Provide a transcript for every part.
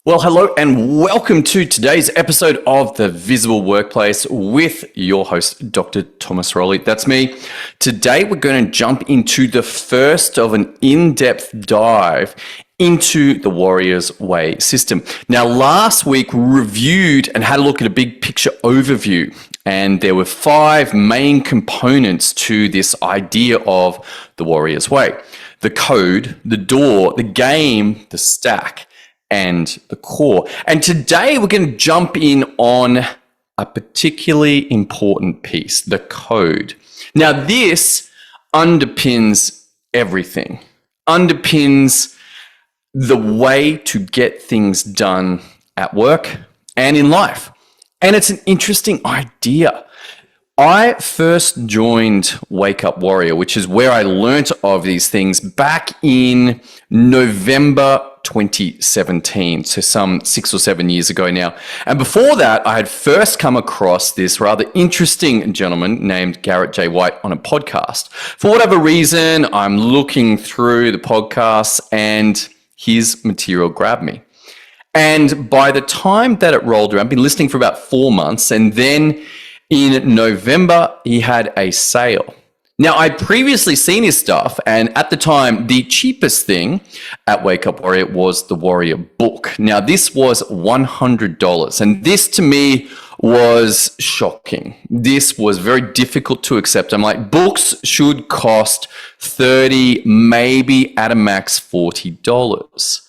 Well, hello and welcome to today's episode of The Visible Workplace with your host, Dr. Thomas Rowley. That's me. Today, we're going to jump into the first of an in-depth dive into the Warrior's Way system. Now, last week, we reviewed and had a look at a big picture overview, and there were 5 main components to this idea of the Warrior's Way: the code, the door, the game, the stack, and the core. And today we're going to jump in on a particularly important piece, the code. Now, this underpins everything, underpins the way to get things done at work and in life. And it's an interesting idea. I first joined Wake Up Warrior, which is where I learnt of these things back in November 2017, so some 6 or 7 years ago now. And before that, I had first come across this rather interesting gentleman named Garrett J. White on a podcast. For whatever reason, I'm looking through the podcasts and his material grabbed me. And by the time that it rolled around, I've been listening for about 4 months, and then in November, he had a sale. Now, I'd previously seen his stuff, and at the time, the cheapest thing at Wake Up Warrior was the Warrior book. Now, this was $100, and this to me was shocking. This was very difficult to accept. I'm like, books should cost $30, maybe at a max $40.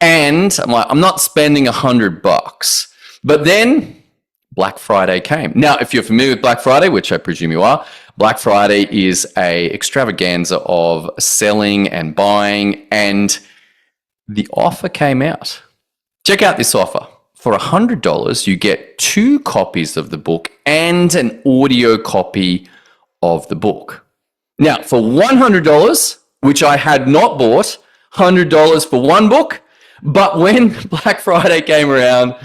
And I'm like, I'm not spending $100. But then Black Friday came. Now, if you're familiar with Black Friday, which I presume you are, Black Friday is a extravaganza of selling and buying, and the offer came out. Check out this offer. For $100, you get 2 copies of the book and an audio copy of the book. Now, for $100, which I had not bought, $100 for 1 book, but when Black Friday came around,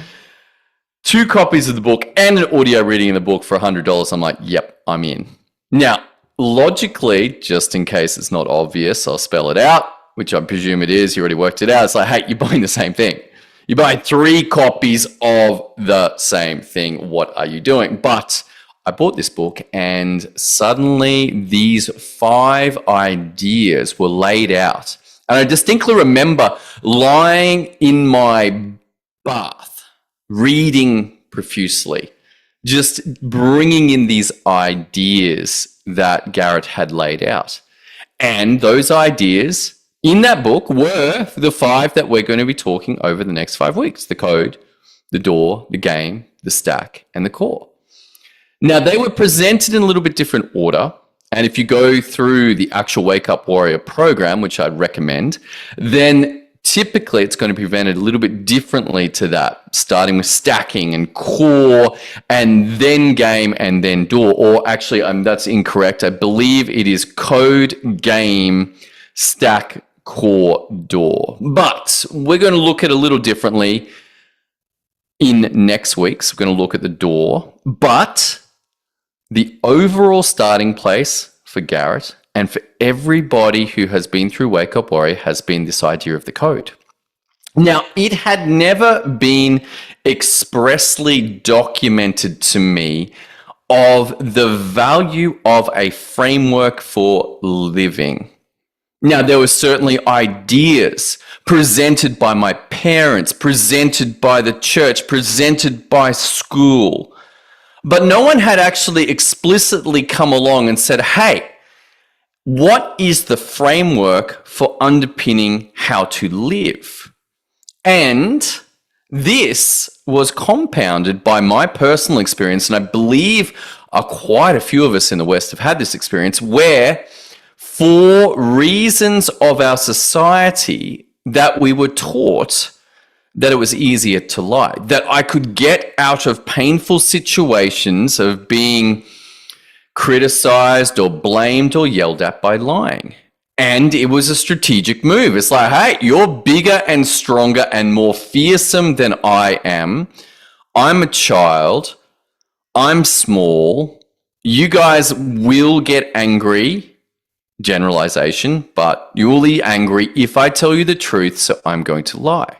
2 copies of the book and an audio reading of the book for $100, I'm like, yep, I'm in. Now, logically, just in case it's not obvious, I'll spell it out, which I presume it is. You already worked it out. It's like, hey, you're buying the same thing. You buy 3 copies of the same thing. What are you doing? But I bought this book, and suddenly these 5 ideas were laid out. And I distinctly remember lying in my bath, reading profusely, just bringing in these ideas that Garrett had laid out. And those ideas in that book were the 5 that we're going to be talking over the next 5 weeks: the code, the door, the game, the stack, and the core. Now, they were presented in a little bit different order. And if you go through the actual Wake Up Warrior program, which I'd recommend, then typically it's going to be presented a little bit differently to that, starting with stacking and core, and then game, and then door. Or actually, that's incorrect. I believe it is code, game, stack, core, door. But we're going to look at it a little differently in next week's. We're going to look at the door, but the overall starting place for Garrett and for everybody who has been through Wake Up Warrior has been this idea of the code. Now, it had never been expressly documented to me of the value of a framework for living. Now, there were certainly ideas presented by my parents, presented by the church, presented by school, but no one had actually explicitly come along and said, hey, what is the framework for underpinning how to live? And this was compounded by my personal experience, and I believe quite a few of us in the West have had this experience, where for reasons of our society that we were taught that it was easier to lie, that I could get out of painful situations of being criticized or blamed or yelled at by lying. And it was a strategic move. It's like, hey, you're bigger and stronger and more fearsome than I am. I'm a child. I'm small. You guys will get angry. Generalization, but you will be angry if I tell you the truth, so I'm going to lie.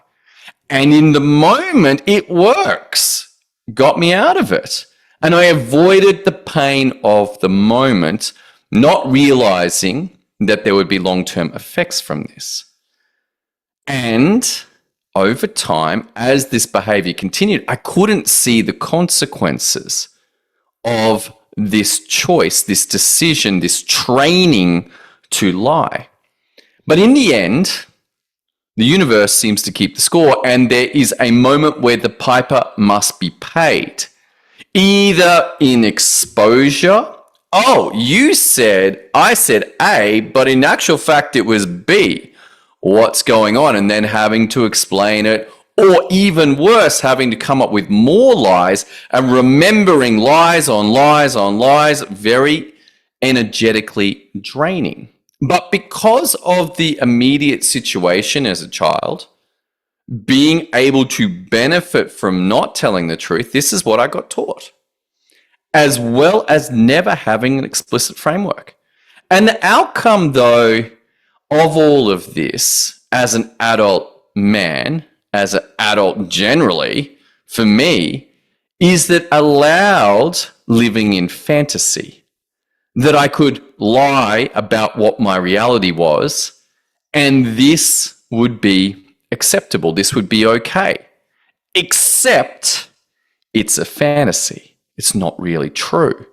And in the moment, it works. Got me out of it. And I avoided the pain of the moment, not realizing that there would be long-term effects from this. And over time, as this behavior continued, I couldn't see the consequences of this choice, this decision, this training to lie. But in the end, the universe seems to keep the score, and there is a moment where the piper must be paid, either in exposure. Oh, I said A, but in actual fact, it was B. What's going on? And then having to explain it, or even worse, having to come up with more lies and remembering lies on lies on lies, very energetically draining. But because of the immediate situation as a child, being able to benefit from not telling the truth, this is what I got taught, as well as never having an explicit framework. And the outcome, though, of all of this as an adult man, as an adult generally, for me, is that allowed living in fantasy, that I could lie about what my reality was, and this would be acceptable. This would be okay, except it's a fantasy. It's not really true.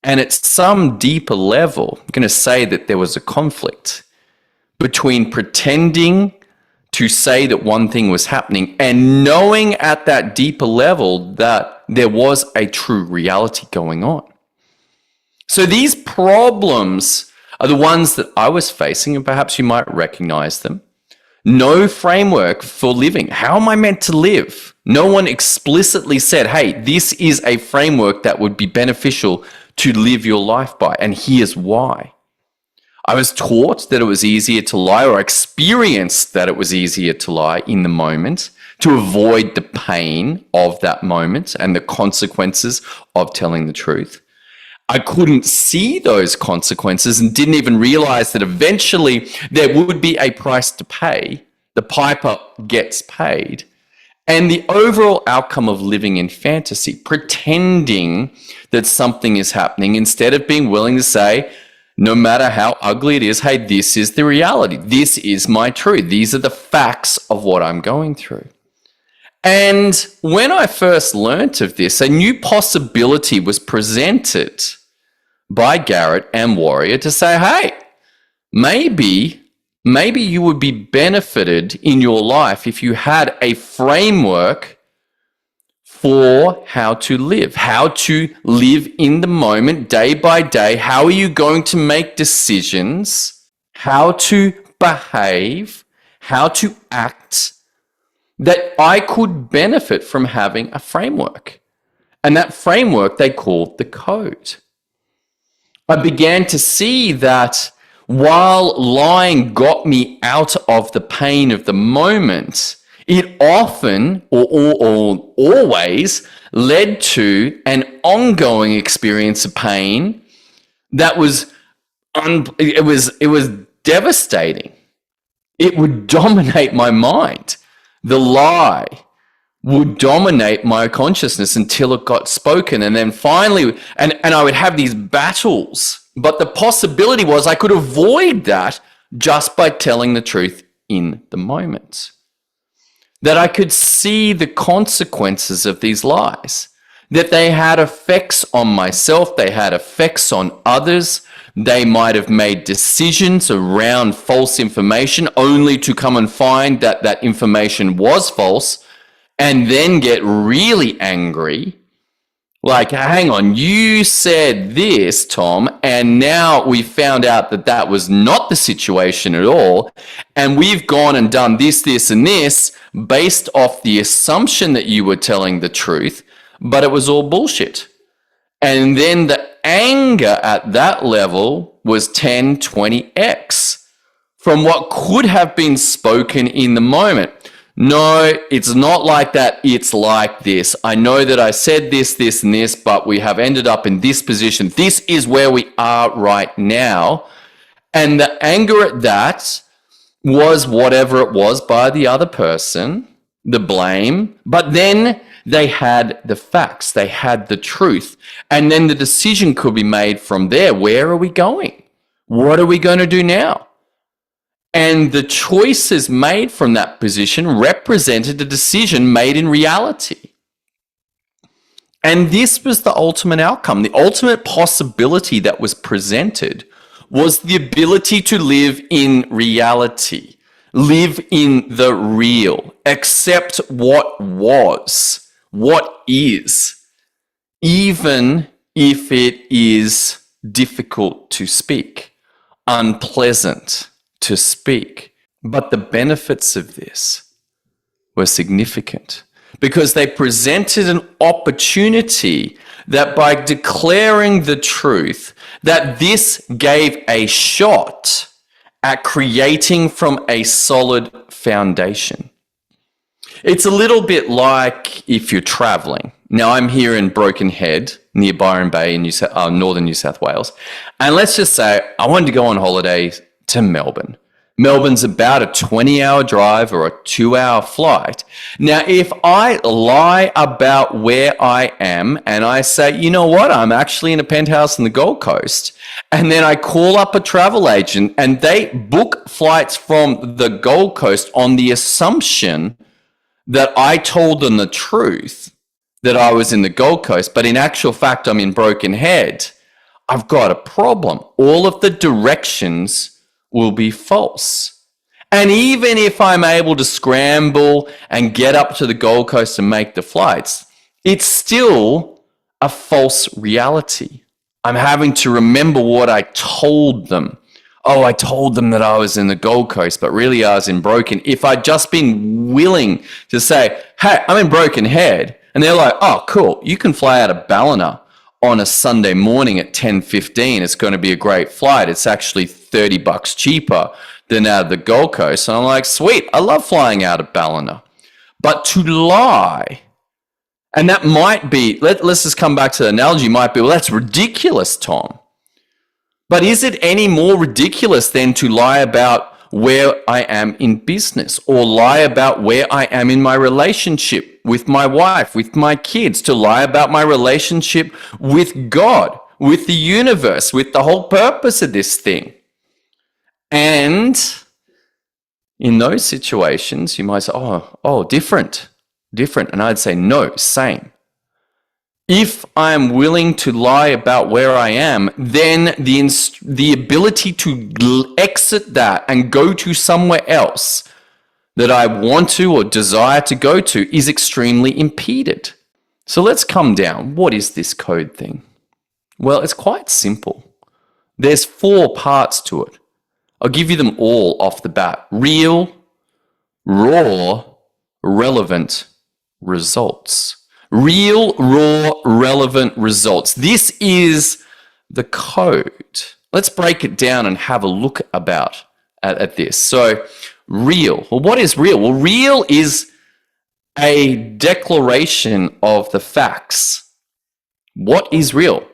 And at some deeper level, I'm going to say that there was a conflict between pretending to say that one thing was happening and knowing at that deeper level that there was a true reality going on. So these problems are the ones that I was facing, and perhaps you might recognize them. No framework for living. How am I meant to live? No one explicitly said, hey, this is a framework that would be beneficial to live your life by, and here's why. I was taught that it was easier to lie, or experienced that it was easier to lie in the moment to avoid the pain of that moment and the consequences of telling the truth. I couldn't see those consequences and didn't even realize that eventually there would be a price to pay. The piper gets paid. And the overall outcome of living in fantasy, pretending that something is happening instead of being willing to say, no matter how ugly it is, hey, this is the reality. This is my truth. These are the facts of what I'm going through. And when I first learnt of this, a new possibility was presented by Garrett and Warrior to say, hey, maybe you would be benefited in your life if you had a framework for how to live in the moment, day by day. How are you going to make decisions, how to behave, how to act, that I could benefit from having a framework. And that framework they called the code. I began to see that while lying got me out of the pain of the moment, it often or always led to an ongoing experience of pain that was it was devastating. It would dominate my mind. The lie would dominate my consciousness until it got spoken. And then finally, and I would have these battles. But the possibility was I could avoid that just by telling the truth in the moment. That I could see the consequences of these lies. That they had effects on myself, they had effects on others. They might have made decisions around false information only to come and find that that information was false and then get really angry. Like, hang on, you said this, Tom, and now we found out that that was not the situation at all. And we've gone and done this, this, and this based off the assumption that you were telling the truth, but it was all bullshit. And then the anger at that level was 10, 20x from what could have been spoken in the moment. No, it's not like that. It's like this. I know that I said this, this, and this, but we have ended up in this position. This is where we are right now. And the anger at that was whatever it was by the other person the blame, but then they had the facts, they had the truth, and then the decision could be made from there. Where are we going? What are we going to do now? And the choices made from that position represented a decision made in reality. And this was the ultimate outcome. The ultimate possibility that was presented was the ability to live in reality, live in the real, accept what was, what is, even if it is difficult to speak, unpleasant to speak. But the benefits of this were significant because they presented an opportunity that by declaring the truth, that this gave a shot at creating from a solid foundation. It's a little bit like if you're traveling. Now, I'm here in Broken Head, near Byron Bay in northern New South Wales. And let's just say I wanted to go on holiday to Melbourne. Melbourne's about a 20-hour drive or a 2-hour flight. Now, if I lie about where I am and I say, you know what, I'm actually in a penthouse in the Gold Coast, and then I call up a travel agent and they book flights from the Gold Coast on the assumption that I told them the truth, that I was in the Gold Coast, but in actual fact, I'm in Broken Head, I've got a problem. All of the directions will be false. And even if I'm able to scramble and get up to the Gold Coast and make the flights, it's still a false reality. I'm having to remember what I told them. Oh, I told them that I was in the Gold Coast, but really I was in Broken. If I'd just been willing to say, hey, I'm in Broken Head, and they're like, oh, cool, you can fly out of Ballina on a Sunday morning at 10:15. It's going to be a great flight. It's actually $30 cheaper than out of the Gold Coast. And I'm like, sweet, I love flying out of Ballina. But to lie, and that might be, let's just come back to the analogy, might be, well, that's ridiculous, Tom. But is it any more ridiculous than to lie about where I am in business or lie about where I am in my relationship with my wife, with my kids, to lie about my relationship with God, with the universe, with the whole purpose of this thing? And in those situations, you might say, oh, different. And I'd say, no, same. If I'm willing to lie about where I am, then the ability to exit that and go to somewhere else that I want to or desire to go to is extremely impeded. So let's come down. What is this code thing? Well, it's quite simple. There's 4 parts to it. I'll give you them all off the bat. Real, raw, relevant results. Real, raw, relevant results. This is the code. Let's break it down and have a look at this. So, real. Well, what is real? Well, real is a declaration of the facts. What is real?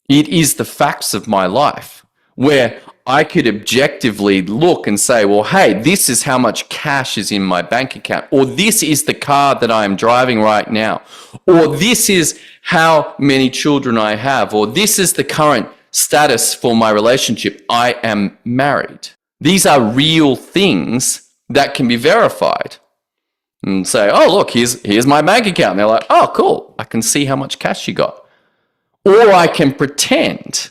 It is the facts of my life, where I could objectively look and say, well, hey, this is how much cash is in my bank account, or this is the car that I am driving right now, or this is how many children I have, or this is the current status for my relationship. I am married. These are real things that can be verified. And say, oh, look, here's my bank account. And they're like, oh, cool. I can see how much cash you got. Or I can pretend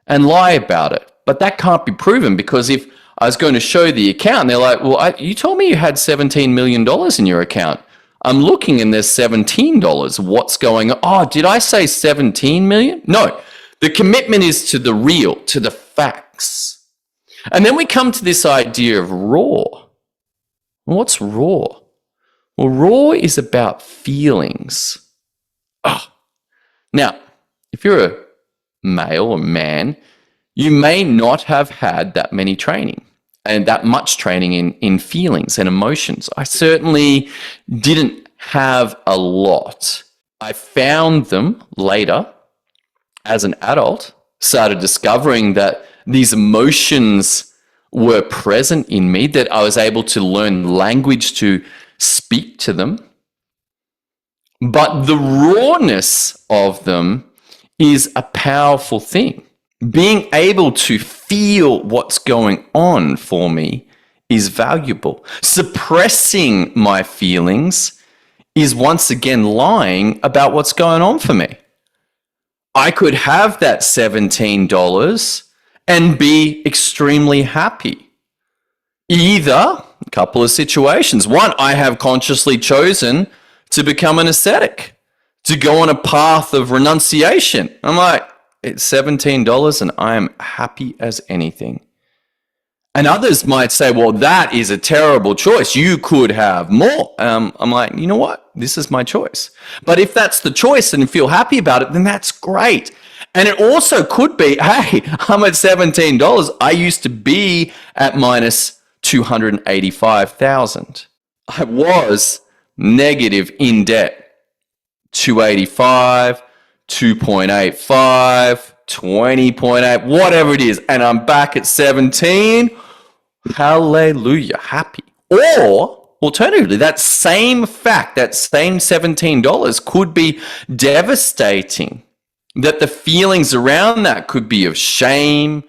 and lie about it. But that can't be proven, because if I was going to show the account, they're like, well, you told me you had $17 million in your account. I'm looking and there's $17. What's going on? Oh, did I say 17 million? No, the commitment is to the real, to the facts. And then we come to this idea of raw. What's raw? Well, raw is about feelings. Oh. Now, if you're a male or man, you may not have had that many training and that much training in feelings and emotions. I certainly didn't have a lot. I found them later as an adult, started discovering that these emotions were present in me, that I was able to learn language to speak to them, but the rawness of them is a powerful thing. Being able to feel what's going on for me is valuable. Suppressing my feelings is once again lying about what's going on for me. I could have that $17 and be extremely happy. Either a couple of situations. One, I have consciously chosen to become an ascetic, to go on a path of renunciation. I'm like, it's $17 and I am happy as anything. And others might say, well, that is a terrible choice. You could have more. I'm like, you know what? This is my choice. But if that's the choice and you feel happy about it, then that's great. And it also could be, hey, I'm at $17. I used to be at minus 285,000. I was negative in debt. 285, 2.85, 20.8, whatever it is. And I'm back at 17. Hallelujah, happy. Or alternatively, that same fact, that same $17 could be devastating. That the feelings around that could be of shame,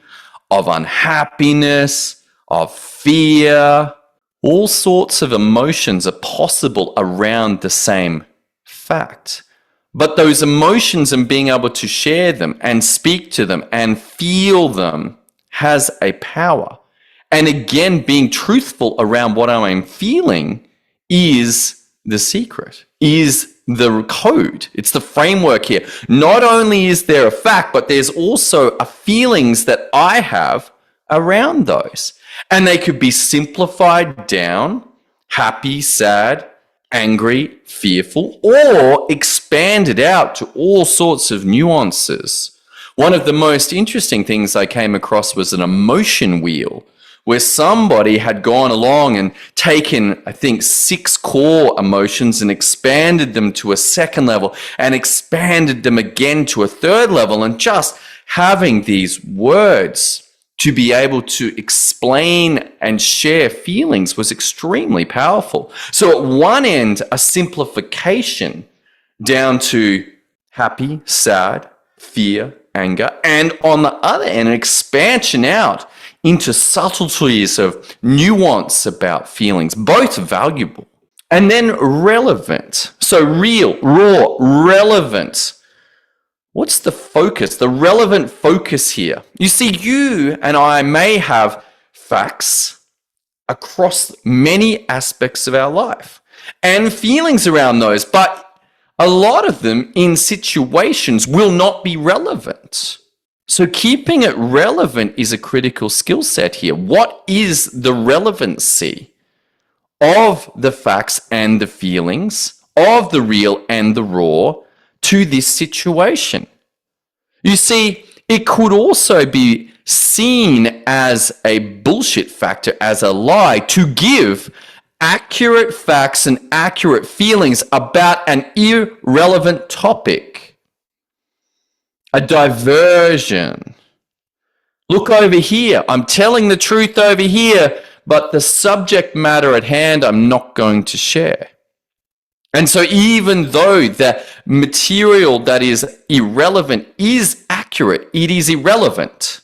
of unhappiness, of fear. All sorts of emotions are possible around the same fact. But those emotions and being able to share them and speak to them and feel them has a power. And again, being truthful around what I'm feeling is the secret, is the code. It's the framework here. Not only is there a fact, but there's also a feelings that I have around those. And they could be simplified down, happy, sad, angry, fearful, or expanded out to all sorts of nuances. One of the most interesting things I came across was an emotion wheel, where somebody had gone along and taken, I think, 6 core emotions and expanded them to a second level and expanded them again to a third level. And just having these words to be able to explain and share feelings was extremely powerful. So at one end, a simplification down to happy, sad, fear, anger, and on the other end, an expansion out into subtleties of nuance about feelings, both valuable. And then relevant. So real, raw, relevant. What's the focus, the relevant focus here? You see, you and I may have facts across many aspects of our life and feelings around those, but a lot of them in situations will not be relevant. So keeping it relevant is a critical skill set here. What is the relevancy of the facts and the feelings, of the real and the raw, to this situation? You see, it could also be seen as a bullshit factor, as a lie, to give accurate facts and accurate feelings about an irrelevant topic. A diversion. Look over here. I'm telling the truth over here, but the subject matter at hand I'm not going to share. And so even though the material that is irrelevant is accurate, it is irrelevant.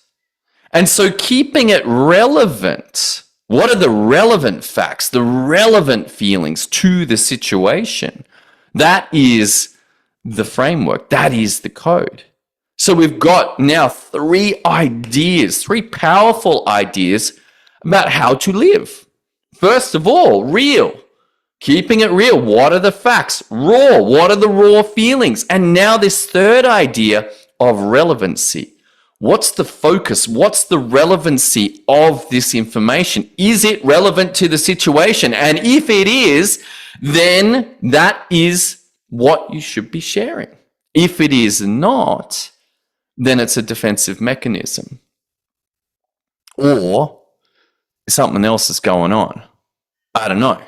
And so keeping it relevant, what are the relevant facts, the relevant feelings to the situation? That is the framework. That is the code. So we've got now 3 ideas, 3 powerful ideas about how to live. First of all, real. Keeping it real. What are the facts? Raw. What are the raw feelings? And now this third idea of relevancy. What's the focus? What's the relevancy of this information? Is it relevant to the situation? And if it is, then that is what you should be sharing. If it is not, then it's a defensive mechanism. Or something else is going on. I don't know.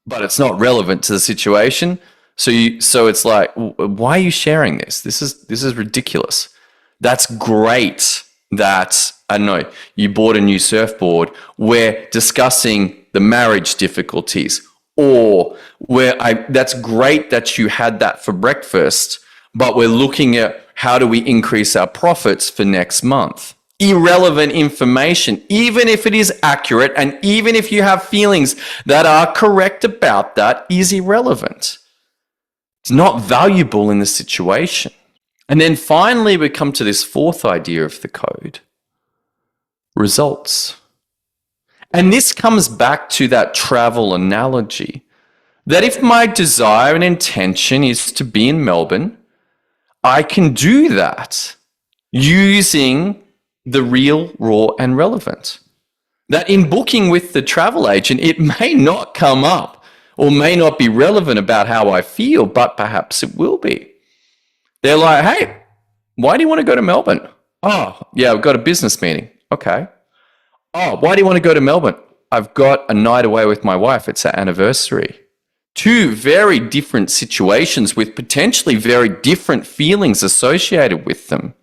But it's not relevant to the situation. So it's like, why are you sharing this? This is ridiculous. That's great that, I don't know, you bought a new surfboard. We're discussing the marriage difficulties. Or that's great that you had that for breakfast, but we're looking at how do we increase our profits for next month. Irrelevant information, even if it is accurate and even if you have feelings that are correct about that, is irrelevant. It's not valuable in the situation. And then finally, we come to this fourth idea of the code: results. And this comes back to that travel analogy, that if my desire and intention is to be in Melbourne, I can do that using the real, raw, and relevant. That in booking with the travel agent, it may not come up or may not be relevant about how I feel, but perhaps it will be. They're like, hey, why do you want to go to Melbourne? Oh, yeah, I've got a business meeting. Okay. Oh, why do you want to go to Melbourne? I've got a night away with my wife. It's our anniversary. Two very different situations with potentially very different feelings associated with them.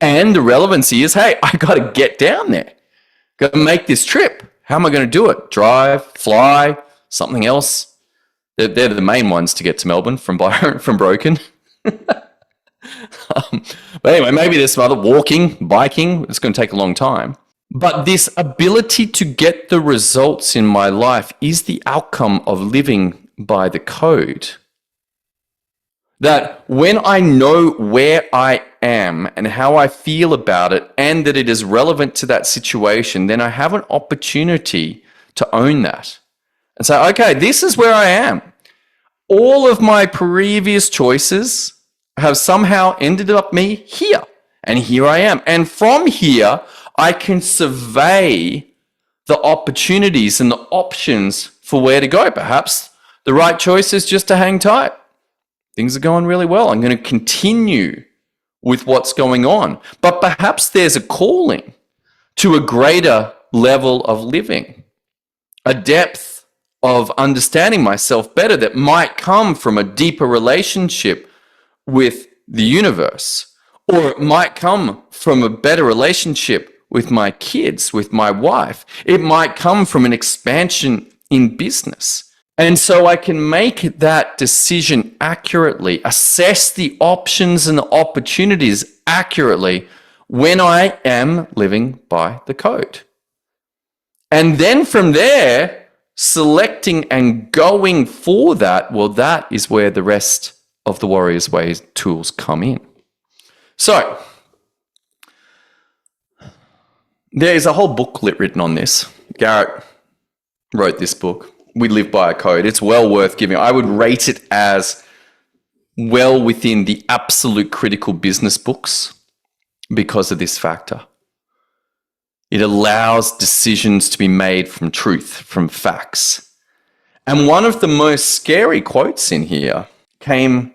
And the relevancy is, hey, I got to get down there. Got to make this trip. How am I going to do it? Drive, fly, something else? They're the main ones to get to Melbourne from Broken. But anyway, maybe there's some other walking, biking. It's going to take a long time. But this ability to get the results in my life is the outcome of living by the code. That when I know where I am and how I feel about it, and that it is relevant to that situation, then I have an opportunity to own that and say, okay, this is where I am. All of my previous choices have somehow ended up me here, and here I am. And from here, I can survey the opportunities and the options for where to go. Perhaps the right choice is just to hang tight. Things are going really well. I'm going to continue with what's going on. But perhaps there's a calling to a greater level of living, a depth of understanding myself better that might come from a deeper relationship with the universe, or it might come from a better relationship with my kids, with my wife. It might come from an expansion in business. And so I can make that decision accurately, assess the options and the opportunities accurately when I am living by the code. And then from there, selecting and going for that, well, that is where the rest of the Warrior's Way tools come in. So, there's a whole booklet written on this. Garrett wrote this book. We live by a code. It's well worth giving. I would rate it as well within the absolute critical business books because of this factor. It allows decisions to be made from truth, from facts. And one of the most scary quotes in here came,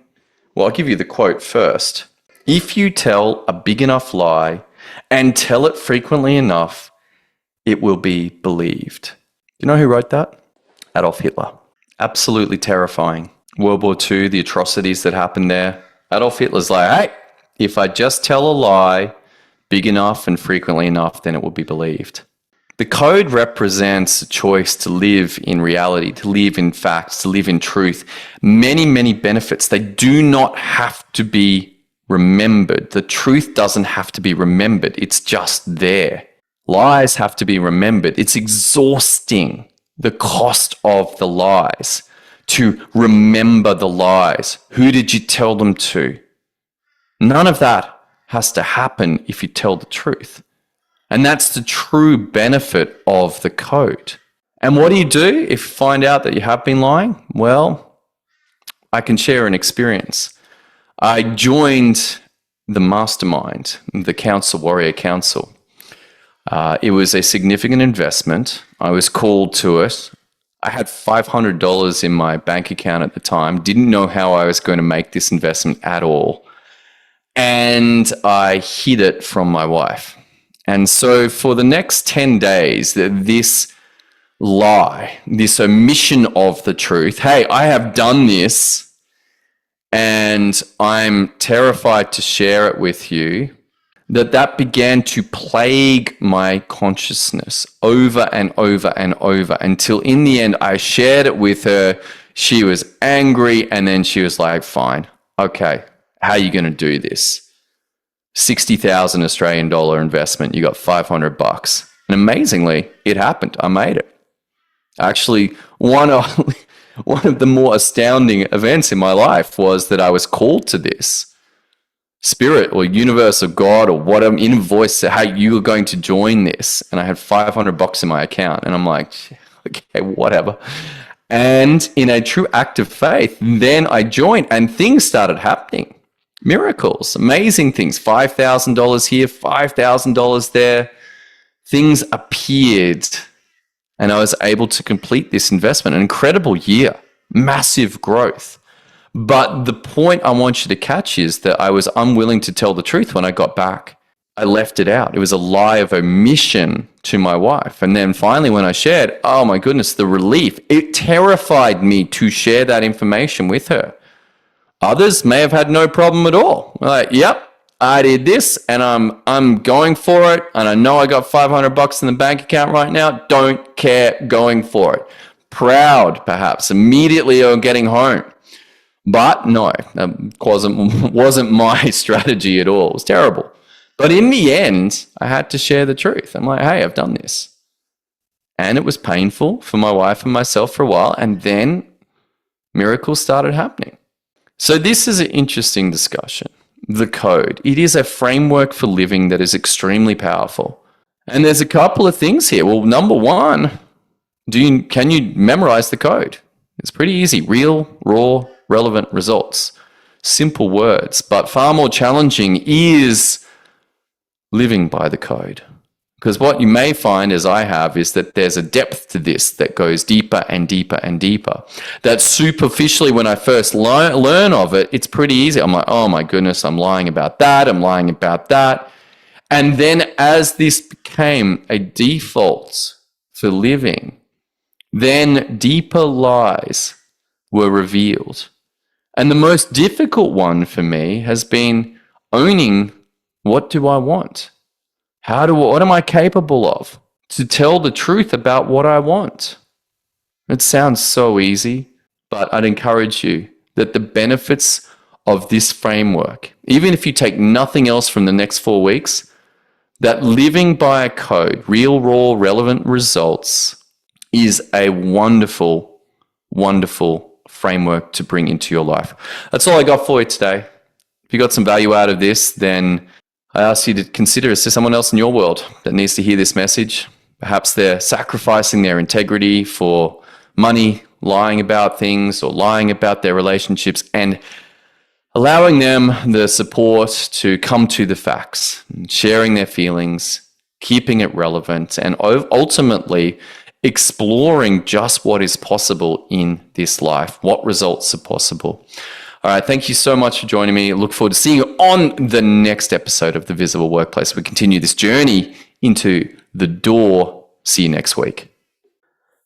well, I'll give you the quote first. If you tell a big enough lie and tell it frequently enough, it will be believed. You know who wrote that? Adolf Hitler. Absolutely terrifying. World War II, the atrocities that happened there. Adolf Hitler's like, hey, if I just tell a lie big enough and frequently enough, then it will be believed. The code represents a choice to live in reality, to live in facts, to live in truth. Many, many benefits. They do not have to be remembered. The truth doesn't have to be remembered. It's just there. Lies have to be remembered. It's exhausting, the cost of the lies, to remember the lies. Who did you tell them to? None of that has to happen if you tell the truth. And that's the true benefit of the code. And what do you do if you find out that you have been lying? Well, I can share an experience. I joined the mastermind, the Council Warrior Council. It was a significant investment. I was called to it. I had $500 in my bank account at the time, didn't know how I was going to make this investment at all. And I hid it from my wife. And so for the next 10 days, this lie, this omission of the truth, hey, I have done this and I'm terrified to share it with you. that began to plague my consciousness over and over and over until in the end I shared it with her. She was angry, and then she was like, fine, okay, how are you going to do this? 60,000 Australian dollar investment, you got $500. And amazingly, it happened. I made it. Actually, one of the more astounding events in my life was that I was called to this. Spirit or universe or God or whatever, in a voice said, hey, you are going to join this. And I had $500 in my account. And I'm like, okay, whatever. And in a true act of faith, then I joined and things started happening. Miracles, amazing things. $5,000 here, $5,000 there. Things appeared. And I was able to complete this investment. An incredible year, massive growth. But the point I want you to catch is that I was unwilling to tell the truth when I got back. I left it out. It was a lie of omission to my wife. And then finally when I shared, oh my goodness, the relief. It terrified me to share that information with her. Others may have had no problem at all. Like, yep, I did this and I'm going for it. And I know I got $500 in the bank account right now. Don't care, going for it. Proud, perhaps, immediately on getting home. But no, that wasn't my strategy at all. It was terrible. But in the end, I had to share the truth. I'm like, hey, I've done this. And it was painful for my wife and myself for a while. And then miracles started happening. So this is an interesting discussion. The code. It is a framework for living that is extremely powerful. And there's a couple of things here. Well, number one, can you memorize the code? It's pretty easy. Real, raw, relevant results. Simple words, but far more challenging is living by the code. Because what you may find, as I have, is that there's a depth to this that goes deeper and deeper and deeper. That superficially, when I first learn of it, it's pretty easy. I'm like, oh my goodness, I'm lying about that. I'm lying about that. And then as this became a default for living, then deeper lies were revealed. And the most difficult one for me has been owning, what do I want? What am I capable of? To tell the truth about what I want. It sounds so easy, but I'd encourage you that the benefits of this framework, even if you take nothing else from the next 4 weeks, that living by a code, real, raw, relevant results, is a wonderful, wonderful framework to bring into your life. That's all I got for you today. If you got some value out of this, then I ask you to consider, is there someone else in your world that needs to hear this message? Perhaps they're sacrificing their integrity for money, lying about things or lying about their relationships, and allowing them the support to come to the facts, sharing their feelings, keeping it relevant, and ultimately exploring just what is possible in this life, what results are possible. All right, thank you so much for joining me. I look forward to seeing you on the next episode of The Visible Workplace. We continue this journey into the door. See you next week.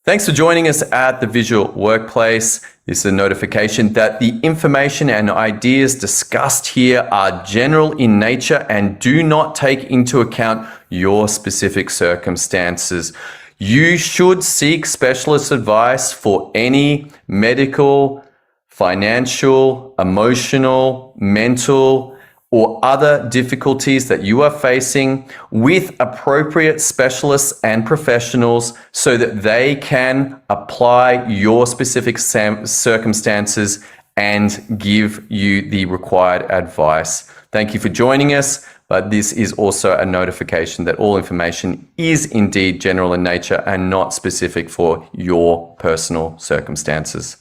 Thanks for joining us at The Visual Workplace. This is a notification that the information and ideas discussed here are general in nature and do not take into account your specific circumstances. You should seek specialist advice for any medical, financial, emotional, mental, or other difficulties that you are facing with appropriate specialists and professionals so that they can apply your specific circumstances and give you the required advice. Thank you for joining us, but this is also a notification that all information is indeed general in nature and not specific for your personal circumstances.